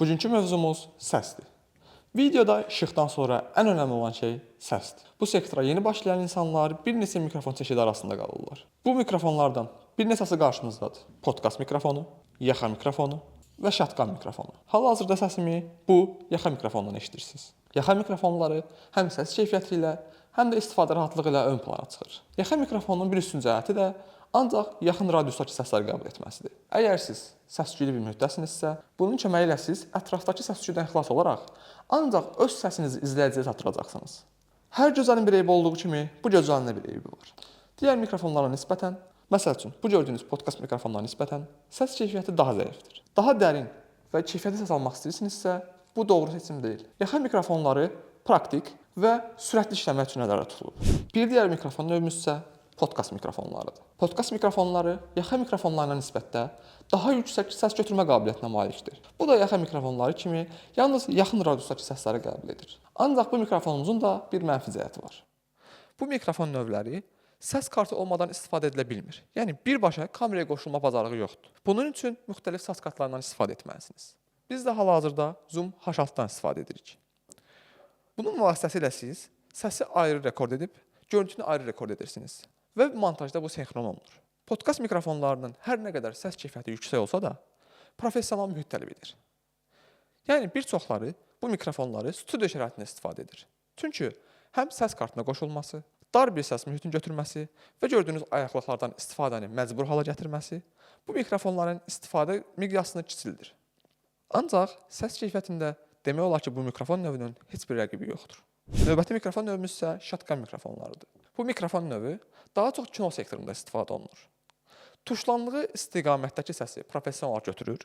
Bugünkü mövzumuz səsdir. Videoda işıqdan sonra ən önəmli olan şey səsdir. Bu sektora yeni başlayan insanlar bir neçə mikrofon çeşidi arasında qalırlar. Bu mikrofonlardan bir neçəsi qarşınızdadır. Podkast mikrofonu, yaxa mikrofonu və şatqan mikrofonu. Hal-hazırda səsimi bu yaxa mikrofonundan eşidirsiniz. Yaxa mikrofonları həm səs keyfiyyəti ilə, həm də istifadə rahatlığı ilə ön plana çıxır. Yaxa mikrofonunun bir üstün cəhəti də ancaq yaxın radiusdakı səsləri qəbul etməsidir. Əgər siz səs-küylü bir mühitdəsinizsə, bunun köməyi ilə siz ətrafdakı səs-küydən xilas olaraq ancaq öz səsinizi izləyiciyə çatdıracaqsınız. Hər gözəlin bir eybi olduğu kimi, bu gözəlin də bir eybi var. Digər mikrofonlara nisbətən, məsəl üçün, bu gördüyünüz podkast mikrofonlarına nisbətən səs keyfiyyəti daha zəifdir. Daha dərin və keyfiyyətli səs almaq istəyirsinizsə, bu doğru seçim deyil. Yaxa mikrofonları praktik və sürətli işləmək üçün nəzərdə tutulub. Bir digər mikrofon növümüz isə podkast mikrofonlarıdır. Podkast mikrofonları yaxa mikrofonlarına nisbətdə daha yüksək səs götürmə qabiliyyətinə malikdir. Bu da yaxa mikrofonları kimi yalnız yaxın radiusdakı səsləri qəbul edir. Ancaq bu mikrofonumuzun da bir mənfi cəhəti var. Bu mikrofon növləri səs kartı olmadan istifadə edilə bilmir. Yəni birbaşa kameraya qoşulma bacarığı yoxdur. Bunun üçün müxtəlif səs kartlarından istifadə etməlisiniz. Biz də hal-hazırda Zoom H6-dan istifadə edirik. Bunun vasitəsilə siz səsi ayrı rekord edib, görüntünü ayrı rekord edirsiniz və montajda bu senxron olunur. Podkast mikrofonlarının hər nə qədər səs keyfiyyəti yüksək olsa da, professional mühit tələb edir. Yəni bir çoxları bu mikrofonları studiyo şəraitində istifadə edir. Çünki həm səs kartına qoşulması, dar bir səs mühitin götürməsi və gördüyünüz ayaqlıqlardan istifadəni məcbur hala gətirməsi bu mikrofonların istifadə miqyasını kiçildir. Ancaq səs keyfiyyətində demək olar ki, bu mikrofon növünün heç bir rəqibi yoxdur. Növbəti mikrofon növümüz isə şatqan mikrofonlarıdır. Bu mikrofon növü daha çox kino sektorunda istifadə olunur. Tuşlandığı istiqamətdəki səsi professional olaraq götürür,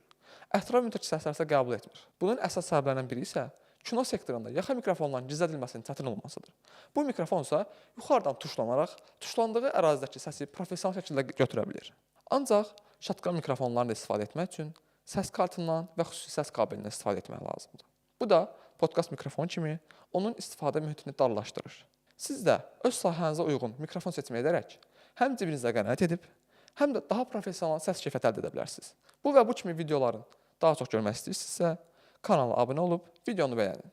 ətraf mühitdəki səsləri isə qəbul etmir. Bunun əsas səbəblərindən biri isə kino sektorunda yaxa mikrofonların gizlədilməsinin çətin olmasıdır. Bu mikrofon isə yuxarıdan tuşlanaraq tuşlandığı ərazidəki səsi professional şəkildə götürə bilir. Ancaq şatqan mikrofonlarını istifadə etmək üçün səs kartından və xüsusi səs kabelindən istifadə etmək lazımdır. Bu da podkast mikrofonu kimi onun istifadə mühitini darlaşdırır. Siz də öz sahənizə uyğun mikrofon seçmə edərək həm cibinizdə qənaət edib, həm də daha professional səs keyfiyyəti əldə edə bilərsiniz. Bu və bu kimi videoların daha çox görmək istəyirsinizsə, kanala abunə olub videonu bəyənin.